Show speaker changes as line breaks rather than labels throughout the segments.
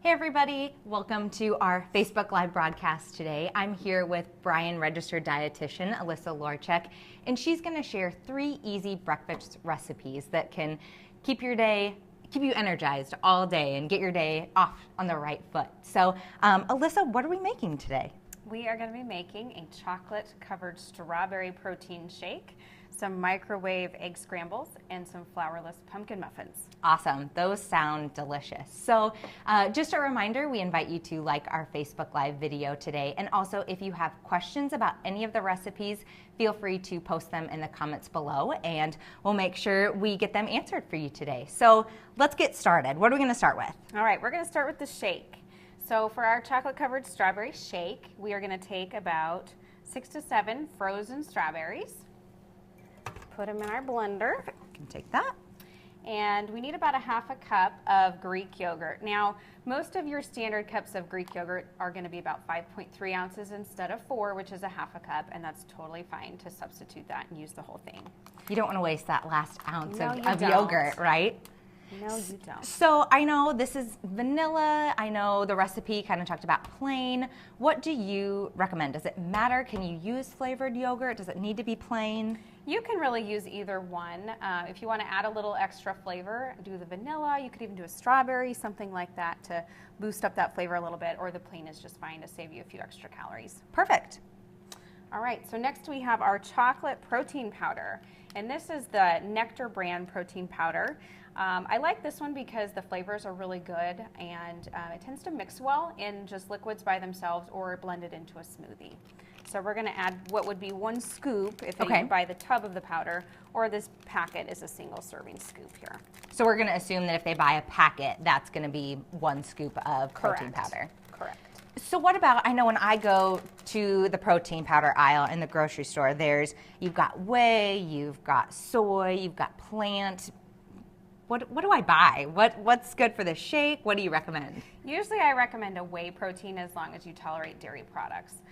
Hey everybody, welcome to our Facebook Live broadcast today. I'm here with Bryan registered dietitian Alissa Lorchick, and she's going to share 3 easy breakfast recipes that can keep you energized all day and get your day off on the right foot. So Alissa, what are we making today?
We are going to be making a chocolate covered strawberry protein shake, some microwave egg scrambles, and some flourless pumpkin muffins.
Awesome. Those sound delicious. So just a reminder, we invite you to like our Facebook Live video today. And also, if you have questions about any of the recipes, feel free to post them in the comments below, and we'll make sure we get them answered for you today. So let's get started. What are we going to start with?
All right, we're going to start with the shake. So for our chocolate covered strawberry shake, we are going to take about 6 to 7 frozen strawberries. Put them in our blender.
You can take that.
And we need about a half a cup of Greek yogurt. Now, most of your standard cups of Greek yogurt are going to be about 5.3 ounces instead of 4, which is a half a cup, and that's totally fine to substitute that and use the whole thing.
You don't want to waste that last ounce
No,
of yogurt, right?
No, you don't.
So I know this is vanilla. I know the recipe kind of talked about plain. What do you recommend? Does it matter? Can you use flavored yogurt? Does it need to be plain?
You can really use either one. If you want to add a little extra flavor, do the vanilla. You could even do a strawberry, something like that to boost up that flavor a little bit, or the plain is just fine to save you a few extra calories.
Perfect.
All right, so next we have our chocolate protein powder, and this is the Nectar brand protein powder. I like this one because the flavors are really good, and it tends to mix well in just liquids by themselves or blended into a smoothie. So we're going to add what would be 1 scoop if you buy the tub of the powder, or this packet is a single serving scoop here.
So we're going to assume that if they buy a packet, that's going to be 1 scoop of protein powder.
Correct.
So what about, I know when I go to the protein powder aisle in the grocery store, you've got whey, you've got soy, you've got plant. What do I buy? What's good for the shake? What do you recommend?
Usually I recommend a whey protein as long as you tolerate dairy products.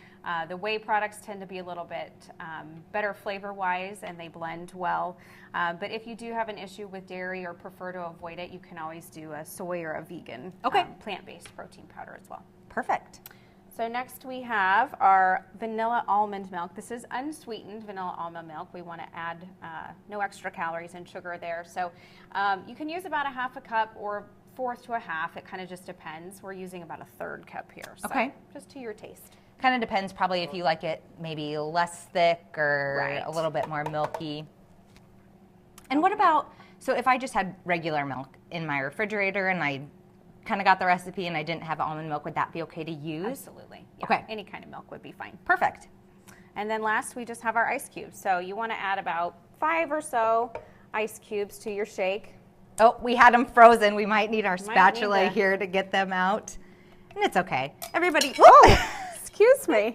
The whey products tend to be a little bit better flavor-wise, and they blend well. But if you do have an issue with dairy or prefer to avoid it, you can always do a soy or a vegan plant-based protein powder as well.
Perfect.
So next we have our vanilla almond milk. This is unsweetened vanilla almond milk. We want to add no extra calories and sugar there. So you can use about a half a cup or 1/4 to a half. It kind of just depends. We're using about a 1/3 cup here. So just to your taste.
Kind of depends probably if you like it maybe less thick or a little bit more milky. And what about, so if I just had regular milk in my refrigerator and I kind of got the recipe and I didn't have almond milk, would that be okay to use?
Absolutely. Yeah.
Okay.
Any kind of milk would be fine.
Perfect.
And then last we just have our ice cubes. So you want to add about 5 or so ice cubes to your shake.
Oh, we had them frozen. We might need our spatula here to get them out. And it's okay. Everybody,
Excuse me.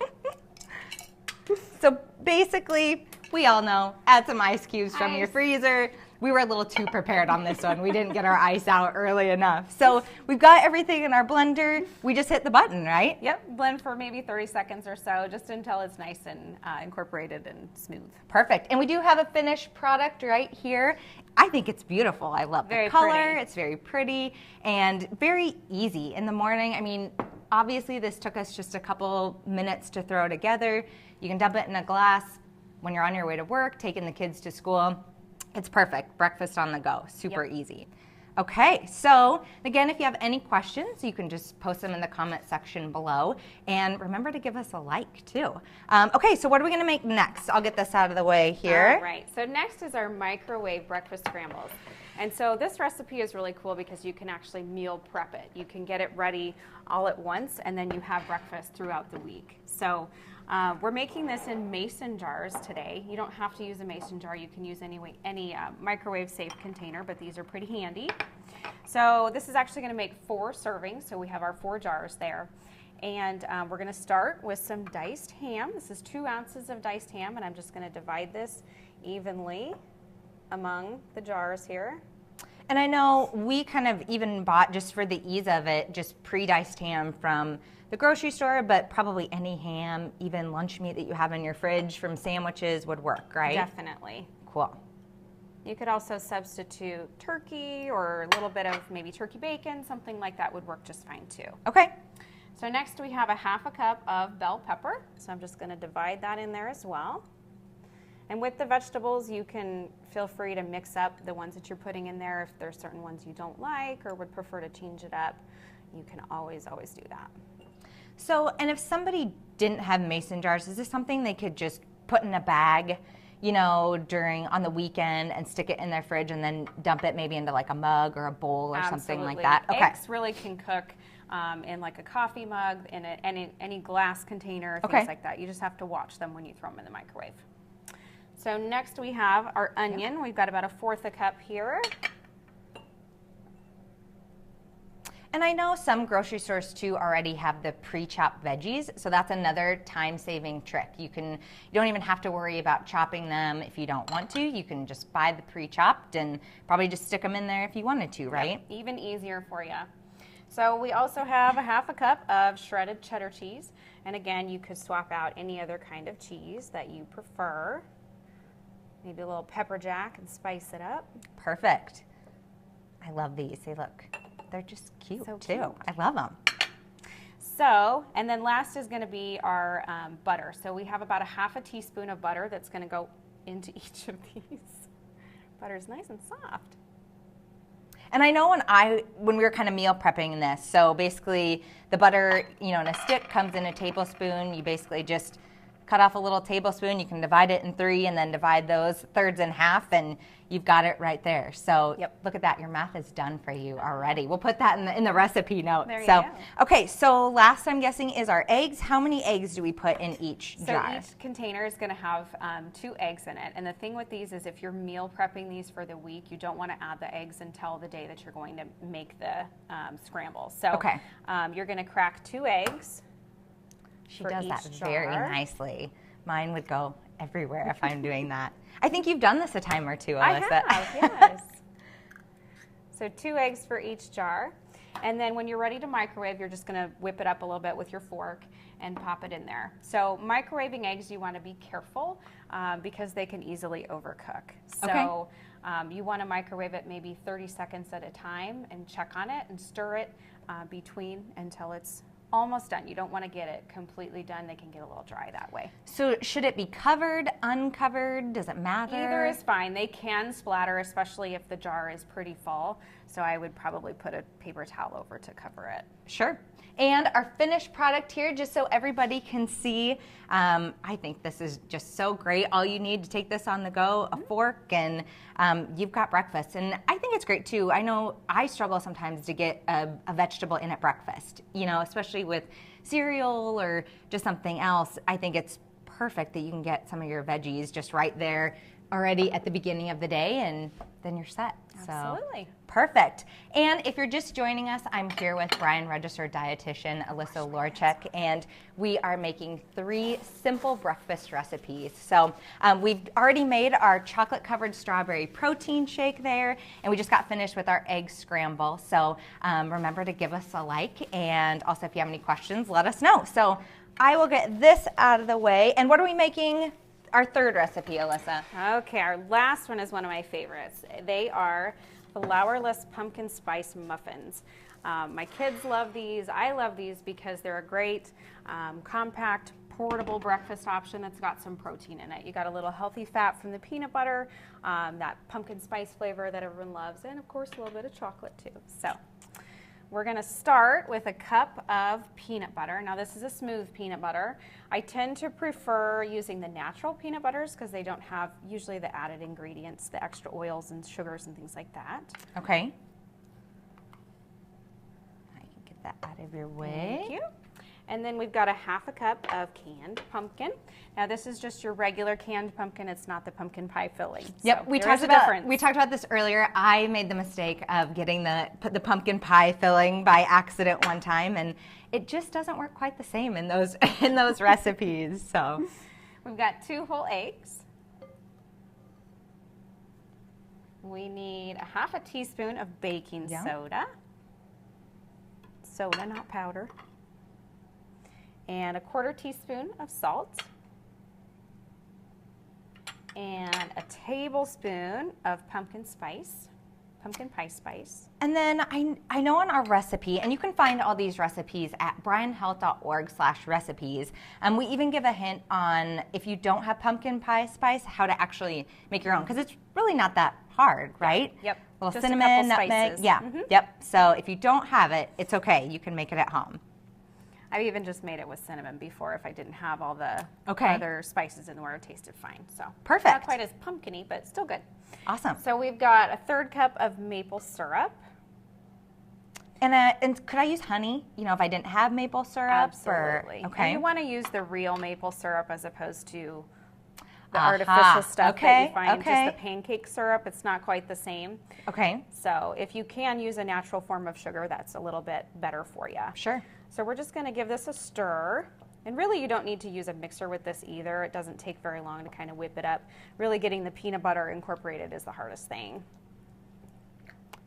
So basically, we all know, add some ice cubes from your freezer. We were a little too prepared on this one. We didn't get our ice out early enough. So we've got everything in our blender. We just hit the button, right?
Yep, blend for maybe 30 seconds or so, just until it's nice and incorporated and smooth.
Perfect. And we do have a finished product right here. I think it's beautiful. I love the color.
Pretty.
It's very pretty and very easy in the morning. I mean, obviously this took us just a couple minutes to throw together. You can dump it in a glass when you're on your way to work, taking the kids to school. It's perfect. Breakfast on the go. Super easy. Okay, so again, if you have any questions, you can just post them in the comment section below. And remember to give us a like, too. Okay, so what are we going to make next? I'll get this out of the way here.
All right, so next is our microwave breakfast scrambles. And so this recipe is really cool because you can actually meal prep it. You can get it ready all at once, and then you have breakfast throughout the week. So we're making this in mason jars today. You don't have to use a mason jar. You can use any microwave safe container, but these are pretty handy. So this is actually going to make 4 servings. So we have our 4 jars there. And we're going to start with some diced ham. This is 2 ounces of diced ham, and I'm just going to divide this evenly among the jars here.
And I know we kind of even bought, just for the ease of it, just pre-diced ham from the grocery store, but probably any ham, even lunch meat that you have in your fridge from sandwiches would work, right?
Definitely.
Cool.
You could also substitute turkey or a little bit of maybe turkey bacon, something like that would work just fine too.
Okay.
So next we have a 1/2 cup of bell pepper. So I'm just going to divide that in there as well. And with the vegetables, you can feel free to mix up the ones that you're putting in there. If there's certain ones you don't like or would prefer to change it up, you can always do that.
So, and if somebody didn't have mason jars, is this something they could just put in a bag, you know, on the weekend and stick it in their fridge and then dump it maybe into like a mug or a bowl or something like that?
Okay. Eggs really can cook in like a coffee mug, in any glass container, things like that. You just have to watch them when you throw them in the microwave. So next we have our onion. We've got about 1/4 cup here.
And I know some grocery stores too already have the pre-chopped veggies, so that's another time-saving trick. You don't even have to worry about chopping them if you don't want to. You can just buy the pre-chopped and probably just stick them in there if you wanted to, right?
Yep, even easier for you. So we also have a 1/2 cup of shredded cheddar cheese, and again, you could swap out any other kind of cheese that you prefer. Maybe a little pepper jack and spice it up.
Perfect. I love these. They're just cute too.
Cute.
I love them.
So, and then last is going to be our butter. So we have about a 1/2 teaspoon of butter that's going to go into each of these. Butter's nice and soft.
And I know when we were kind of meal prepping this, so basically the butter, you know, in a stick comes in a tablespoon. You basically just cut off a little tablespoon. You can divide it in 3 and then divide those thirds in half, and you've got it right there. So look at that. Your math is done for you already. We'll put that in the recipe note.
There you go.
Okay, so last I'm guessing is our eggs. How many eggs do we put in each jar?
So each container is going to have 2 eggs in it. And the thing with these is if you're meal prepping these for the week, you don't want to add the eggs until the day that you're going to make the scramble. So you're going to crack 2 eggs.
She does that very nicely. Mine would go everywhere if I'm doing that. I think you've done this a time or two, Alissa.
I have, yes. So 2 eggs for each jar. And then when you're ready to microwave, you're just going to whip it up a little bit with your fork and pop it in there. So microwaving eggs, you want to be careful because they can easily overcook. So you want to microwave it maybe 30 seconds at a time and check on it and stir it between until it's almost done. You don't want to get it completely done. They can get a little dry that way.
So should it be covered, uncovered? Does it matter?
Either is fine. They can splatter, especially if the jar is pretty full. So I would probably put a paper towel over to cover it.
Sure. And our finished product here, just so everybody can see, I think this is just so great. All you need to take this on the go, a fork, and you've got breakfast. And I think it's great too. I know I struggle sometimes to get a vegetable in at breakfast, you know, especially with cereal or just something else. I think it's perfect that you can get some of your veggies just right there already at the beginning of the day, and then you're set.
Absolutely.
So, perfect. And if you're just joining us, I'm here with Bryan registered dietitian Alissa Lorchick, and we are making 3 simple breakfast recipes. So we've already made our chocolate covered strawberry protein shake there, and we just got finished with our egg scramble. So remember to give us a like, and also if you have any questions, let us know. So I will get this out of the way. And what are we making? Our 3rd recipe, Alissa.
Okay, our last one is one of my favorites. They are Flourless pumpkin spice muffins. My kids love these. I love these because they're a great, compact, portable breakfast option that's got some protein in it. You got a little healthy fat from the peanut butter, that pumpkin spice flavor that everyone loves, and of course a little bit of chocolate too. So we're going to start with a cup of peanut butter. Now this is a smooth peanut butter. I tend to prefer using the natural peanut butters because they don't have usually the added ingredients, the extra oils and sugars and things like that.
Okay. I can get that out of your way.
Thank you. And then we've got a 1/2 cup of canned pumpkin. Now this is just your regular canned pumpkin. It's not the pumpkin pie filling.
Yep,
so
we talked about this earlier. I made the mistake of getting the pumpkin pie filling by accident one time, and it just doesn't work quite the same in those recipes. So
we've got 2 whole eggs. We need a 1/2 teaspoon of baking soda. Soda, not powder. And a 1/4 teaspoon of salt. and a tablespoon of pumpkin pie spice.
And then I know on our recipe, and you can find all these recipes at bryanhealth.org/recipes. We even give a hint on, if you don't have pumpkin pie spice, how to actually make your own, because it's really not that hard, right?
Yep.
A little
Just
cinnamon,
a couple
nutmeg.
spices.
Yeah. Yep. So if you don't have it, it's okay. You can make it at home.
I've even just made it with cinnamon before if I didn't have all the
Okay.
other spices in there. It tasted fine. So
Perfect.
Not quite as pumpkin-y, but still good.
Awesome.
So we've got a 1/3 cup of maple syrup.
And could I use honey, you know, if I didn't have maple syrup?
Absolutely.
Okay.
And you want to use the real maple syrup as opposed to the artificial stuff that
Okay,
you find,
okay.
just the pancake syrup. It's not quite the same.
Okay.
So if you can use a natural form of sugar, that's a little bit better for you.
Sure.
So we're just going to give this a stir. And really you don't need to use a mixer with this either. It doesn't take very long to kind of whip it up. Really getting the peanut butter incorporated is the hardest thing.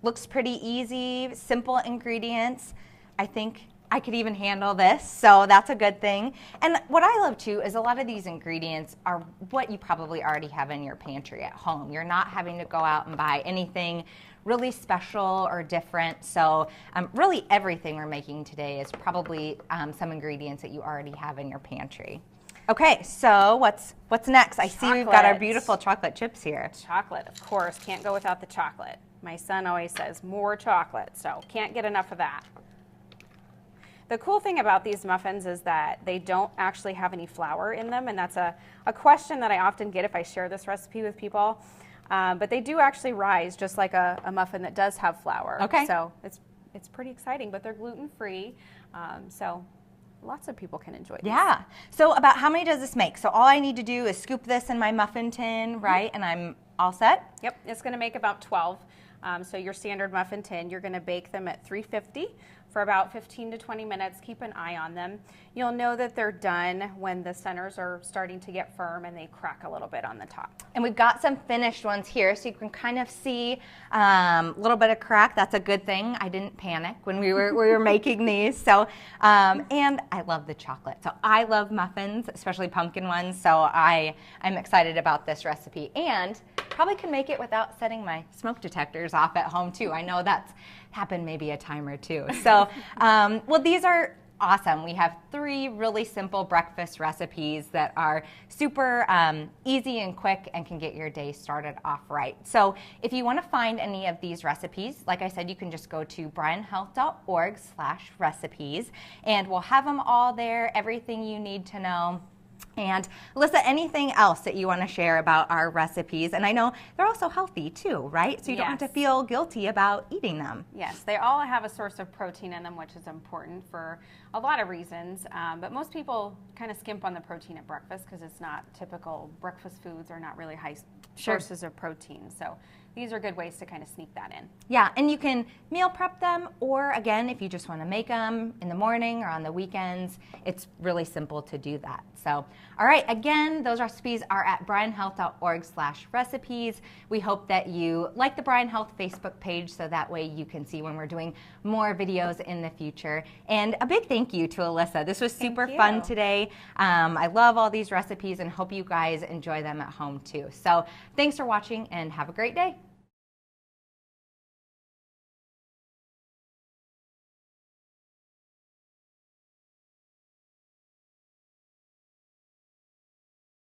Looks pretty easy, simple ingredients. I think I could even handle this, so that's a good thing. And what I love too is a lot of these ingredients are what you probably already have in your pantry at home. You're not having to go out and buy anything really special or different. So really everything we're making today is probably some ingredients that you already have in your pantry. Okay, so what's next? I see we've got our
Chocolate.
beautiful chocolate chips here.
Chocolate, of course, can't go without the chocolate. My son always says more chocolate, so can't get enough of that. The cool thing about these muffins is that they don't actually have any flour in them, and that's a question that I often get if I share this recipe with people. But they do actually rise just like a muffin that does have flour.
Okay.
So it's pretty exciting, but they're gluten-free, so lots of people can enjoy these.
Yeah. So about how many does this make? So all I need to do is scoop this in my muffin tin, right? And I'm all set?
Yep, it's going to make about 12. So your standard muffin tin, you're going to bake them at 350 for about 15 to 20 minutes. Keep an eye on them. You'll know that they're done when the centers are starting to get firm and they crack a little bit on the top.
And we've got some finished ones here, so you can kind of see a little bit of crack. That's a good thing. I didn't panic when we were making these. So, and I love the chocolate. So I love muffins, especially pumpkin ones. So I'm excited about this recipe, and probably can make it without setting my smoke detectors off at home too. I know that's happened maybe a time or two. So, well, these are awesome. We have 3 really simple breakfast recipes that are super easy and quick and can get your day started off right. So if you want to find any of these recipes, like I said, you can just go to bryanhealth.org/recipes, and we'll have them all there, everything you need to know. And Alissa, anything else that you want to share about our recipes? And I know they're also healthy too, right? So you don't have to feel guilty about eating them.
Yes, they all have a source of protein in them, which is important for a lot of reasons. But most people kind of skimp on the protein at breakfast because it's not typical. Breakfast foods are not really high sources of protein. So these are good ways to kind of sneak that in.
Yeah, and you can meal prep them, or again, if you just want to make them in the morning or on the weekends, it's really simple to do that. So, all right, again, those recipes are at bryanhealth.org/recipes. We hope that you like the Bryan Health Facebook page, so that way you can see when we're doing more videos in the future. And a big thank you to Alissa. This was super fun today. I love all these recipes and hope you guys enjoy them at home too. So thanks for watching and have a great day.